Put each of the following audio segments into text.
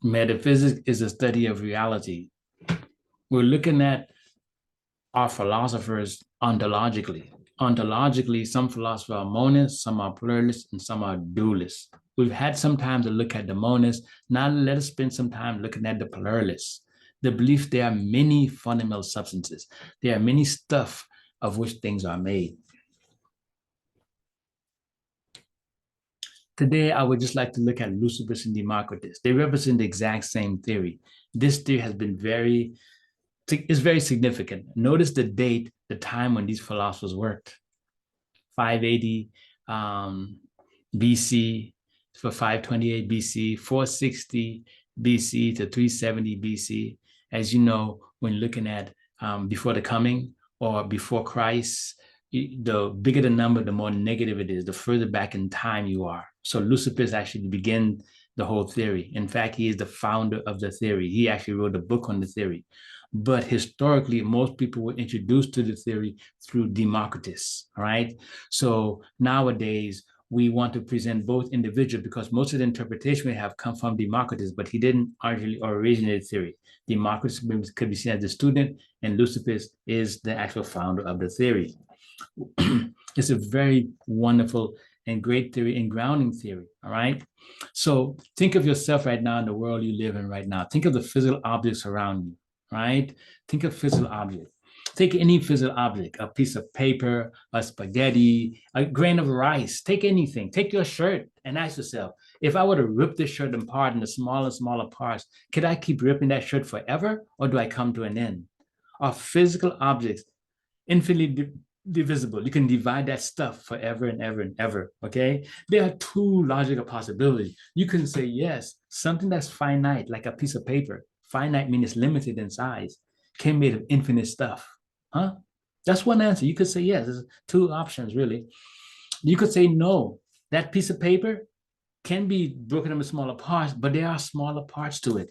Metaphysics is a study of reality. We're looking at our philosophers ontologically. Ontologically, some philosophers are monists, some are pluralists, and some are dualists. We've had some time to look at the monists. Now let us spend some time looking at the pluralists. The belief there are many fundamental substances. There are many stuff of which things are made. Today, I would just like to look at Leucippus and Democritus. They represent the exact same theory. This theory has been is very significant. Notice the date, the time when these philosophers worked. 580 BC for 528 BC, 460 BC to 370 BC. As you know, when looking at before the coming or before Christ, the bigger the number, the more negative it is, the further back in time you are. So Leucippus actually began the whole theory. In fact, he is the founder of the theory. He actually wrote a book on the theory. But historically, most people were introduced to the theory through Democritus, all right? So nowadays, we want to present both individuals because most of the interpretation we have come from Democritus, but he didn't actually originate the theory. Democritus could be seen as the student, and Leucippus is the actual founder of the theory. It's a very wonderful and great theory and grounding theory, all right? So think of yourself right now in the world you live in right now. Think of the physical objects around you, right? Think of physical objects. Take any physical object, a piece of paper, a spaghetti, a grain of rice, take anything. Take your shirt and ask yourself, if I were to rip this shirt apart into smaller and smaller parts, could I keep ripping that shirt forever or do I come to an end? Are physical objects infinitely divisible? You can divide that stuff forever and ever and ever, okay? There are two logical possibilities. You can say, yes, something that's finite, like a piece of paper, finite means it's limited in size, can be made of infinite stuff, huh? That's one answer. You could say yes. There's two options, really. You could say no. That piece of paper can be broken into smaller parts, but there are smaller parts to it.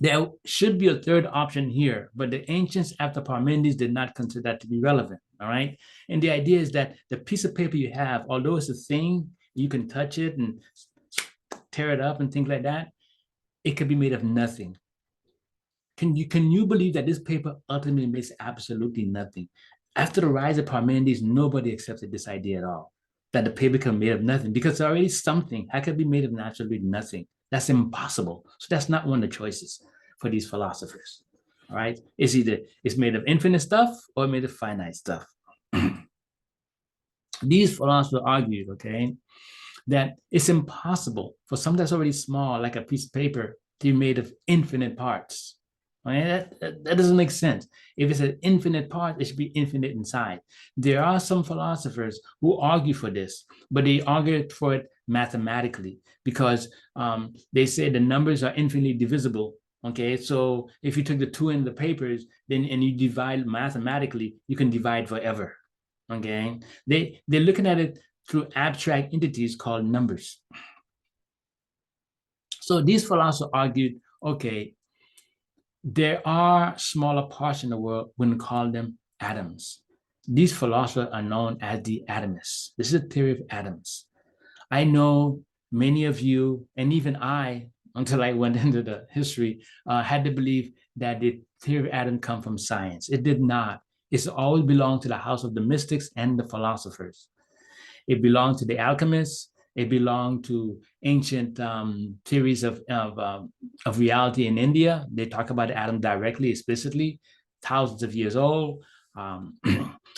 There should be a third option here, but the ancients after Parmenides did not consider that to be relevant, all right? And the idea is that the piece of paper you have, although it's a thing, you can touch it and tear it up and things like that, it could be made of nothing. Can you believe that this paper ultimately makes absolutely nothing? After the rise of Parmenides, nobody accepted this idea at all, that the paper can be made of nothing, because it's already something. How could it be made of absolutely nothing? That's impossible. So that's not one of the choices for these philosophers, all right? It's either it's made of infinite stuff or made of finite stuff. These philosophers argued, okay, that it's impossible for something that's already small, like a piece of paper, to be made of infinite parts. That doesn't make sense. If it's an infinite part, it should be infinite inside. There are some philosophers who argue for this, but they argue for it mathematically because they say the numbers are infinitely divisible. Okay, so if you took the two in the papers, then and you divide mathematically, you can divide forever. Okay, they're looking at it through abstract entities called numbers. So these philosophers argued, okay, there are smaller parts in the world, we call them atoms. These philosophers are known as the atomists. This is a theory of atoms. I know many of you, and even I, until I went into the history, had to believe that the theory of atoms come from science. It did not. It's always belonged to the house of the mystics and the philosophers. It belonged to the alchemists. It belonged to ancient theories of reality in India. They talk about the atom directly, explicitly, thousands of years old. And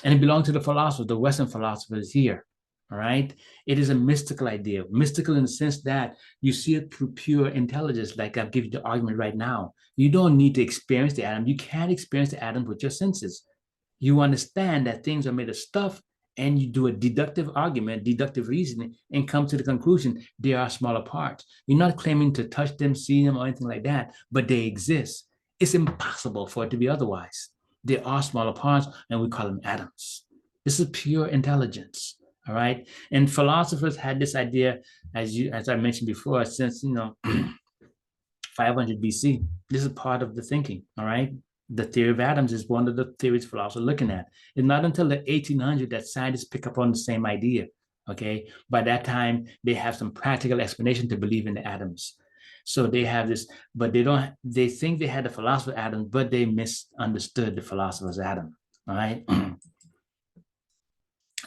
it belonged to the philosophers, the Western philosophers here. All right. It is a mystical idea, mystical in the sense that you see it through pure intelligence, like I've given you the argument right now. You don't need to experience the atom. You can't experience the atom with your senses. You understand that things are made of stuff, and you do a deductive argument, deductive reasoning, and come to the conclusion they are smaller parts. You're not claiming to touch them, see them, or anything like that, but they exist. It's impossible for it to be otherwise. They are smaller parts, and we call them atoms. This is pure intelligence, all right? And philosophers had this idea, as I mentioned before, since 500 BC. This is part of the thinking, all right? The theory of atoms is one of the theories philosophers are looking at. It's not until the 1800s that scientists pick up on the same idea, okay? By that time, they have some practical explanation to believe in the atoms. So they have this, but they think they had the philosopher Adam, but they misunderstood the philosopher's Adam. All right.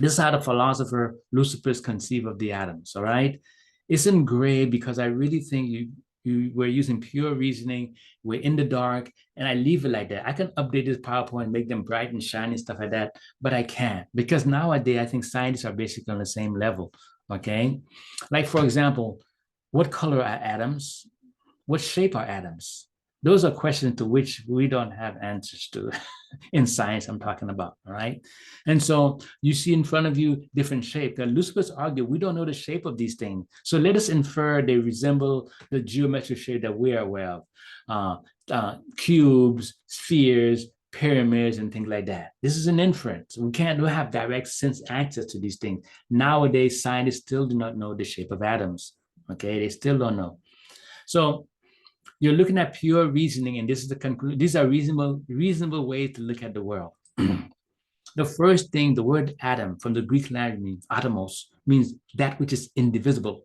This is how the philosopher Leucippus conceived of the atoms. All right. It's in gray because I really think we're using pure reasoning. We're in the dark, and I leave it like that. I can update this PowerPoint, make them bright and shiny, stuff like that, but I can't because nowadays I think scientists are basically on the same level. Okay. Like, for example, what color are atoms? What shape are atoms? Those are questions to which we don't have answers to in science I'm talking about, all right? And so you see in front of you different shapes. Leucippus argued we don't know the shape of these things. So let us infer they resemble the geometric shape that we are aware of. Cubes, spheres, pyramids, and things like that. This is an inference. We don't have direct sense access to these things. Nowadays, scientists still do not know the shape of atoms, okay? They still don't know. So you're looking at pure reasoning, and this is the conclusion. These are reasonable ways to look at the world. The first thing, the word atom from the Greek language means atomos, means that which is indivisible.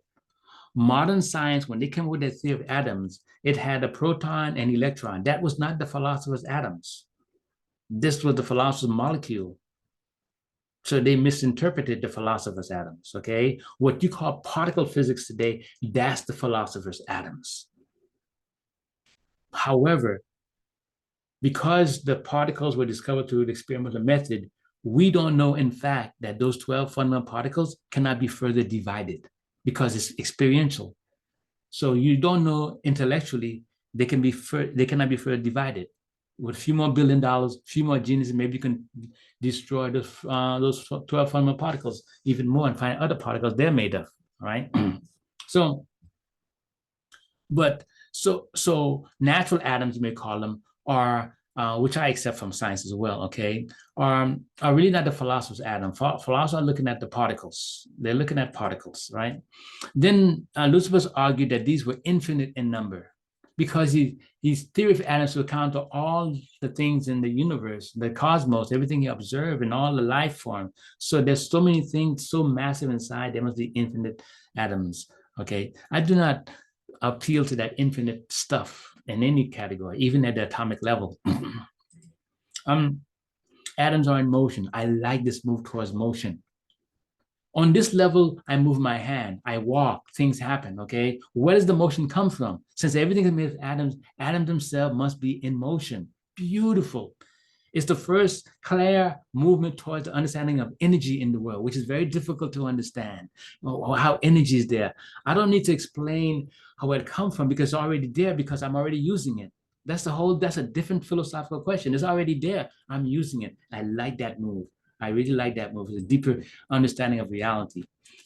Modern science, when they came up with the theory of atoms, it had a proton and electron. That was not the philosopher's atoms. This was the philosopher's molecule. So they misinterpreted the philosopher's atoms, okay? What you call particle physics today, that's the philosopher's atoms. However, because the particles were discovered through the experimental method, we don't know, in fact, that those 12 fundamental particles cannot be further divided because it's experiential. So you don't know intellectually they cannot be further divided. With a few more $1 billion, a few more geniuses, maybe you can destroy those 12 fundamental particles even more and find other particles they're made of, right? So natural atoms, you may call them, are which I accept from science as well, okay, are really not the philosopher's atom. Philosophers are looking at the particles. They're looking at particles, right? Then Leucippus argued that these were infinite in number because his theory of atoms will account for all the things in the universe, the cosmos, everything he observed, and all the life form. So there's so many things so massive inside, there must be infinite atoms, okay? I do not appeal to that infinite stuff in any category, even at the atomic level. Atoms are in motion. I like this move towards motion. On this level, I move my hand, I walk, things happen, okay? Where does the motion come from? Since everything is made of atoms, atoms themselves must be in motion. Beautiful. It's the first clear movement towards the understanding of energy in the world, which is very difficult to understand, or how energy is there. I don't need to explain how it comes from because it's already there because I'm already using it. That's a different philosophical question. It's already there. I'm using it. I like that move. I really like that move. It's a deeper understanding of reality.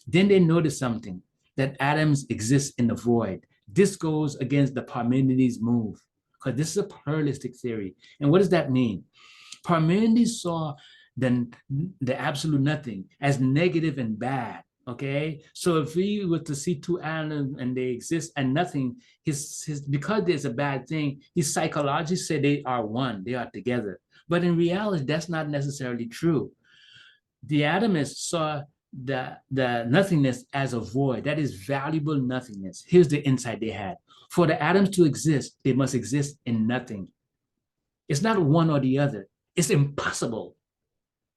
Then they notice something, that atoms exist in the void. This goes against the Parmenides move because this is a pluralistic theory. And what does that mean? Parmenides saw the absolute nothing as negative and bad, okay? So if we were to see two atoms and they exist and nothing, because there's a bad thing, his psychologists say they are one, they are together. But in reality, that's not necessarily true. The atomists saw the nothingness as a void. That is valuable nothingness. Here's the insight they had. For the atoms to exist, they must exist in nothing. It's not one or the other. It's impossible.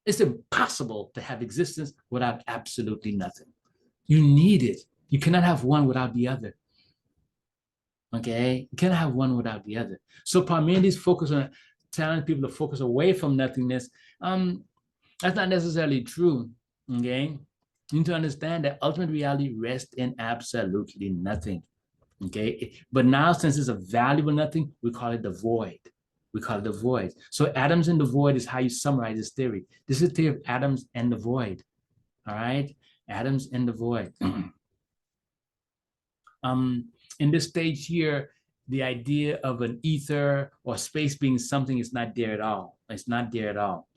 It's impossible to have existence without absolutely nothing. You need it. You cannot have one without the other. Okay? You cannot have one without the other. So Parmenides focus on telling people to focus away from nothingness. That's not necessarily true. Okay? You need to understand that ultimate reality rests in absolutely nothing. Okay? But now, since it's a valuable nothing, we call it the void. We call it the void. So atoms in the void is how you summarize this theory. This is the theory of atoms and the void. All right? Atoms in the void. In this stage here, the idea of an ether or space being something is not there at all. It's not there at all.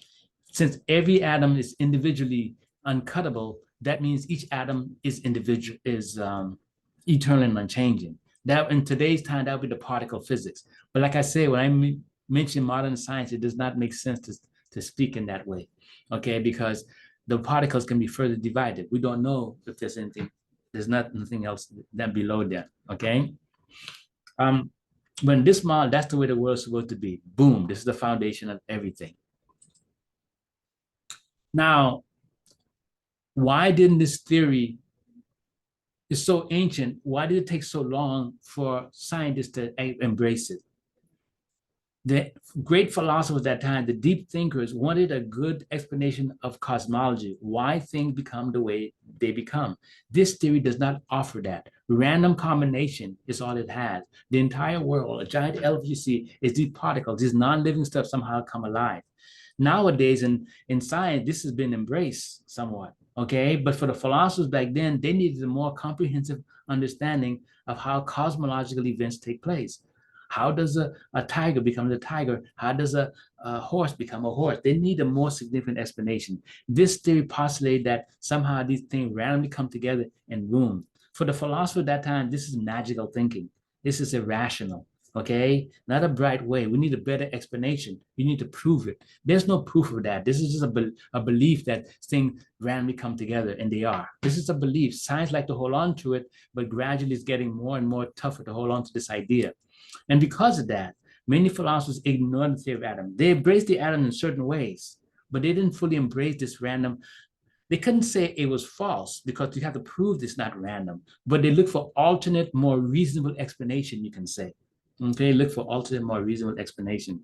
Since every atom is individually uncuttable, that means each atom is individual, is eternal and unchanging. That in today's time, that would be the particle physics. But like I say, when I mention modern science, it does not make sense to speak in that way, okay? Because the particles can be further divided. We don't know if there's anything, there's nothing else than below that, okay? When this model, that's the way the world's supposed to be. Boom, this is the foundation of everything. Now, why didn't this theory, is so ancient, why did it take so long for scientists to embrace it? The great philosophers at that time, the deep thinkers, wanted a good explanation of cosmology, why things become the way they become. This theory does not offer that. Random combination is all it has. The entire world, a giant elephant you see, is these particles, this non-living stuff somehow come alive. Nowadays, in science, this has been embraced somewhat, okay? But for the philosophers back then, they needed a more comprehensive understanding of how cosmological events take place. How does a tiger become a tiger? How does a horse become a horse? They need a more significant explanation. This theory postulated that somehow these things randomly come together and boom. For the philosopher at that time, this is magical thinking. This is irrational, okay? Not a bright way. We need a better explanation. You need to prove it. There's no proof of that. This is just a belief that things randomly come together, and they are. This is a belief. Science like to hold on to it, but gradually it's getting more and more tougher to hold on to this idea. And because of that, many philosophers ignore the theory of atoms. They embrace the atom in certain ways, but they didn't fully embrace this random. They couldn't say it was false because you have to prove it's not random, but they look for alternate, more reasonable explanation, you can say. Okay, look for alternate, more reasonable explanation.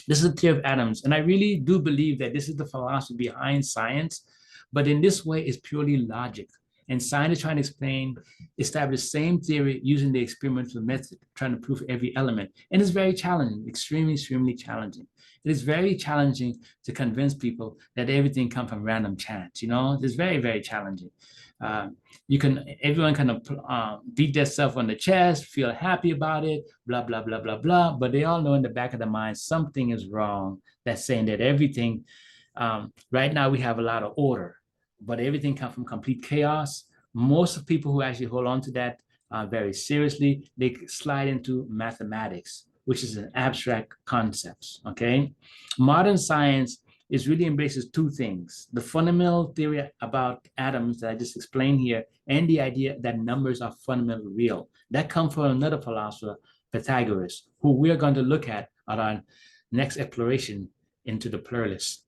This is the theory of atoms, and I really do believe that this is the philosophy behind science, but in this way, it's purely logic. And scientists trying to establish the same theory using the experimental method, trying to prove every element. And it's very challenging, extremely, extremely challenging. It is very challenging to convince people that everything comes from random chance. It's very, very challenging. Everyone kind of beat themselves on the chest, feel happy about it, blah, blah, blah, blah, blah. But they all know in the back of their mind, something is wrong. That's saying that everything, right now we have a lot of order, but everything comes from complete chaos. Most of people who actually hold on to that very seriously, they slide into mathematics, which is an abstract concept, okay? Modern science really embraces two things: the fundamental theory about atoms that I just explained here, and the idea that numbers are fundamentally real. That comes from another philosopher, Pythagoras, who we are going to look at on our next exploration into the pluralists.